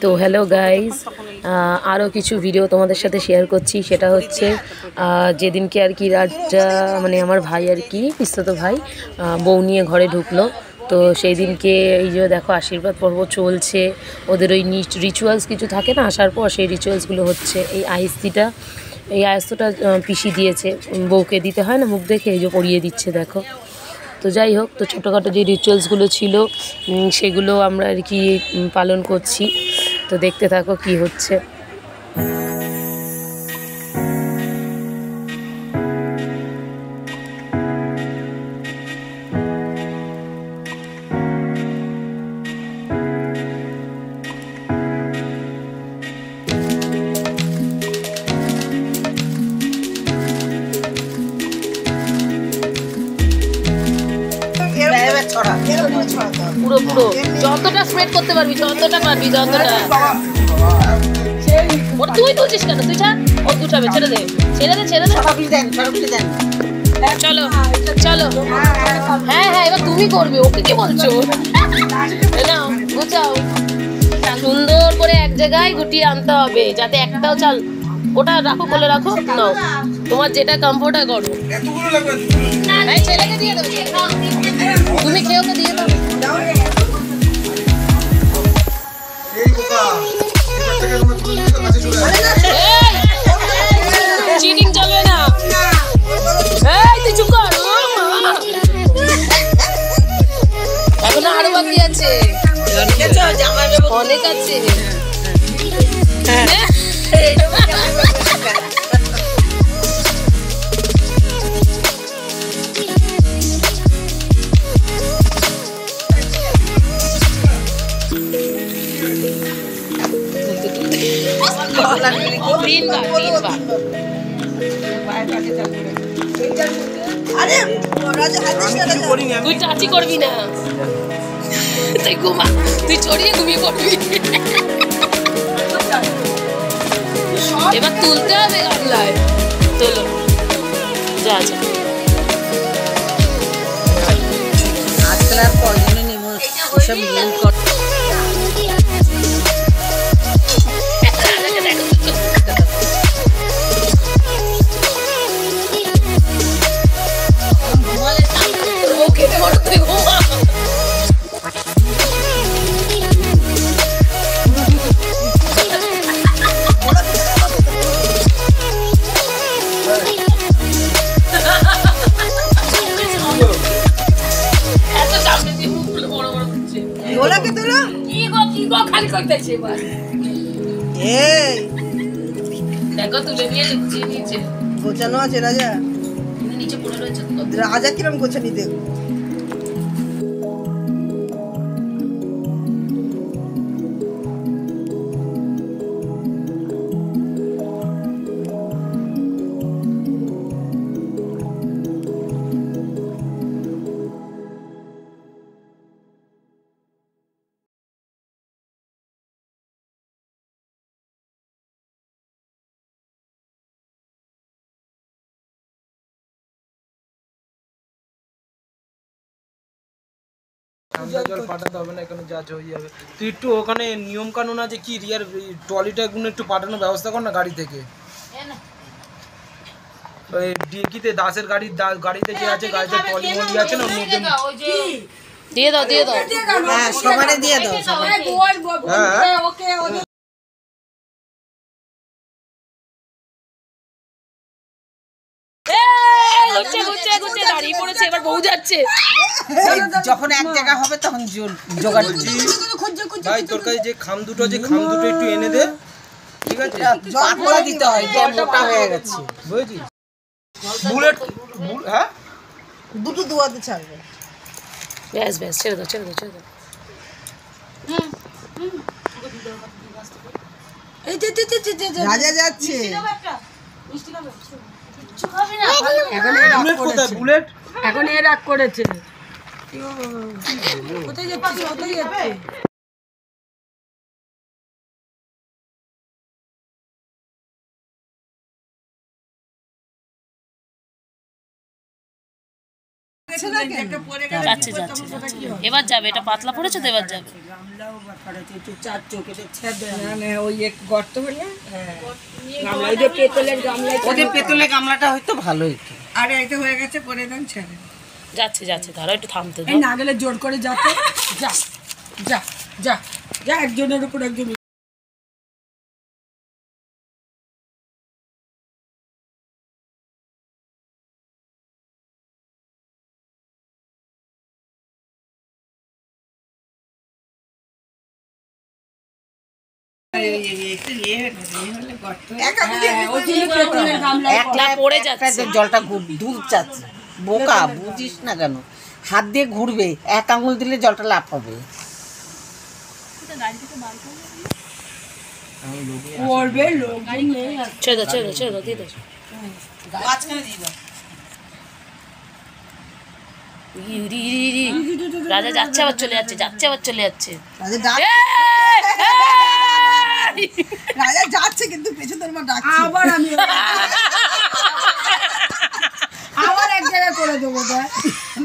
তো hello guys, আরও কিছু ভিডিও তোমাদের সাথে শেয়ার করছি। সেটা হচ্ছে যেদিনকে আর কি রাজা মানে আমার ভাই আর কি পিস্তাতো ভাই বউ নিয়ে ঘরে ঢুকলো। তো সেই দিনকে এই যে দেখো আশীর্বাদ পর্ব চলছে। ওদের ওই রিচুয়ালস কিছু থাকে না, আসার পর সেই রিচুয়ালসগুলো হচ্ছে। এই আয়স্তটা পিসি দিয়েছে, বউকে দিতে হয় না মুখ দেখে, এই যে পরিয়ে দিচ্ছে দেখো। তো যাই হোক, তো ছোটোখাটো যে রিচুয়ালসগুলো ছিল সেগুলো আমরা আর কি পালন করছি। তো দেখতে থাকো কি হচ্ছে। পুরো পুরো যতটা স্প্রেড করতে পারবি, যতটা তুই তুলছিস কেন? তুই ছাড়, ও গুছাবে। ছেড়ে দে। চলো চলো, হ্যাঁ হ্যাঁ, এবার তুমি করবে। ওকে কি বলছো? নাও গুছাও, সুন্দর করে এক জায়গায় গুটিয়ে আনতে হবে, যাতে একটাও চাল। ওটা রাখো, কোলে রাখো। নাও, তোমার যেটা কমফোর্ট হয় করো। ছেলেকে দিয়ে দেবো, তুমি খেয়ে ওকে দিয়ে দাও। চিটিং চলবে না। তুই চুপ কর। এখনো আরো বাকি আছে, অনেক আছে। তুই টাচি করবি না, তুই ঘুমা, তুই ছড়িয়ে ঘুমিয়ে পড়বি। এবার তুলতে হবে গামলায়। তোলো, যা যা। আজকাল আর কয়জনে নেব এসব নিয়ম কর। দেখো তুলে নিয়ে লুকিয়ে নিয়েছে। গোছানো আছে রাজা, নিচে পড়ে রয়েছে। রাজা কিরম গোছানি দেখো। জল পাঠাতে হবে না, এখানে যা হয়ে যাবে। তুই একটু ওখানে নিয়ম কানুন আছে কি রিয়ার ট্রলিটা গুলো একটু পাঠানোর ব্যবস্থা কর না গাড়ি থেকে। ওই ডিকিতে দাসের গাড়িতে যে আছে, গাড়িতে ট্রলি মলি আছে না, ওর মধ্যে দিয়ে দাও দিয়ে দাও। হ্যাঁ সবারে দিয়ে দাও। হ্যাঁ দাঁড়িয়ে পড়েছে, এবার বউ যাচ্ছে। যখন এক জায়গা হবে তখন জোগাড় ভাই, তোর কাছে যে খাম দুটো একটু এনে দে, ঠিক আছে? পাতলা দিতে হয়, যে মোটা হয়ে গেছে বুঝেছিস? বুলেট, হ্যাঁ দুটো দুয়াতে ছাড়বে। ব্যাস ব্যাস, ছেড়ে দাও ছেড়ে দাও ছেড়ে দাও। রাজা যাচ্ছে। বুলেট এখন এ রাগ করেছে। কোথায় যাচ্ছে? যাচ্ছে যাচ্ছে এবার যাবে, এটা পাতলা পড়েছে তো এবার যাবে। ওদের পেতলের গামলাটা হয়তো ভালো হইতো। আরে এটা হয়ে গেছে, পরে দেন ছেড়ে। যাচ্ছে যাচ্ছে, ধরো একটু থামতে এই দাও। না গেলে জোর করে যাতে যা যা যা যা, একজনের উপর একজন। না, পড়ে যাচ্ছে। জলটা দুধ চাচ্ছে, বোকা বুঝিস না কেন? হাত দিয়ে ঘুরবে, এক আঙুল দিলে জলটা লাফ হবে। ছেড়ে দাও ছেড়ে দাও ছেড়ে দাও, দিয়ে দাও। ইরি, ইরি, ইরি। রাজা যাচ্ছে আবার চলে যাচ্ছে, যাচ্ছে আবার চলে যাচ্ছে। রাজা যাচ্ছে কিন্তু পেছন ধরে ডাকছে। আবার আমি আবার এক জায়গায় করে দেবো।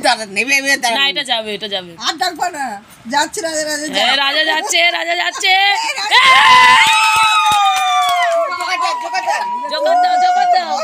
দাঁড়া নেবে না, এটা যাবে, এটা যাবে। আর ডাকবো না, যাচ্ছে রাজা। রাজা রাজা যাচ্ছে, রাজা যাচ্ছে। জোগাড় দাও, জোগাড় দাও।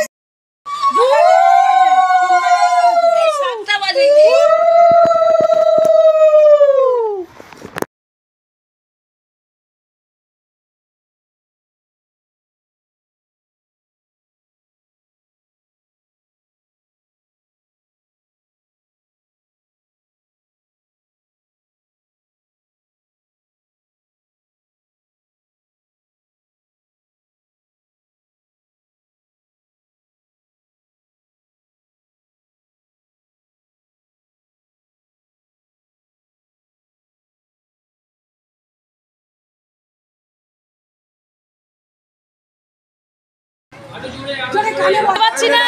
পাচ্ছি না।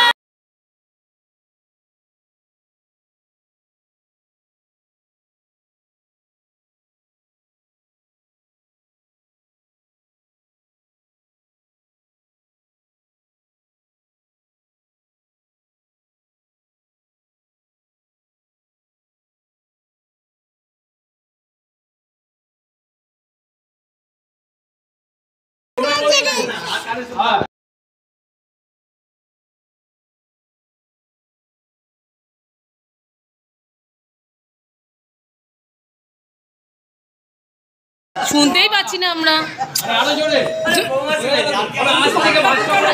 শুনতেই পাচ্ছি না আমরা।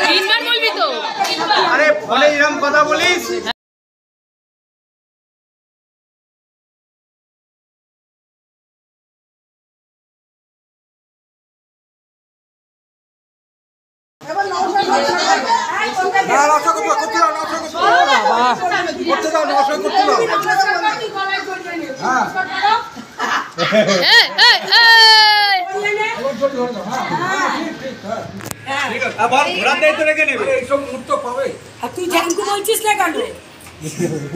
তিনবার বলবি তো? আরে ফোনে এরকম কথা বলিস। তুই জ্যাঙ্কু বলছিস না কেন?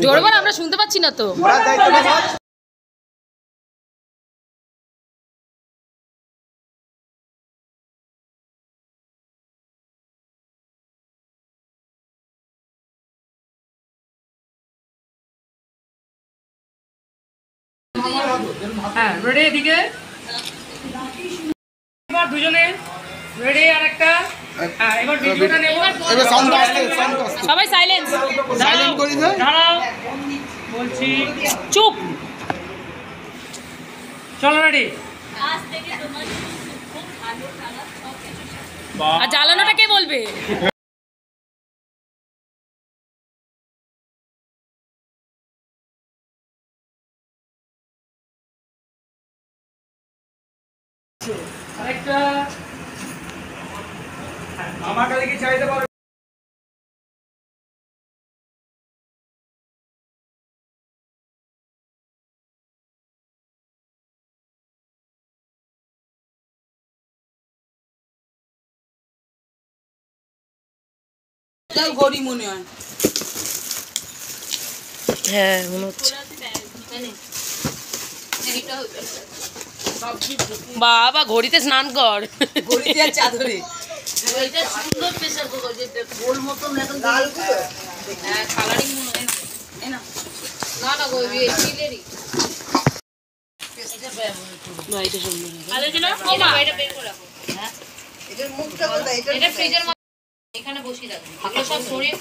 জোরবার আমরা শুনতে পাচ্ছি না তো। হ্যাঁ রেডি, এদিকে এবার দুজনে রেডি। আর একটা এবার ভিডিওটা নেব। সবাই সাইলেন্স, দাঁড়াও বলছি, চুপ। চলো রেডি। আর জ্বালানোটা কে বলবে? আরেকটা আমার কাছে কি চাইতে পারো? গড়ি মনে হয়। হ্যাঁ মনে হচ্ছে। বাবা ঘড়িতে স্নান কর। গড়িতে আর চাদরে। সুন্দর প্রেসার কুকার, গোল মতন এখন কালারিং মনে হয় না। এটার মুখটা কোথায়? এটা ফ্রিজের মধ্যে এখানে বসিয়ে রাখুন। এগুলো সব সরিয়ে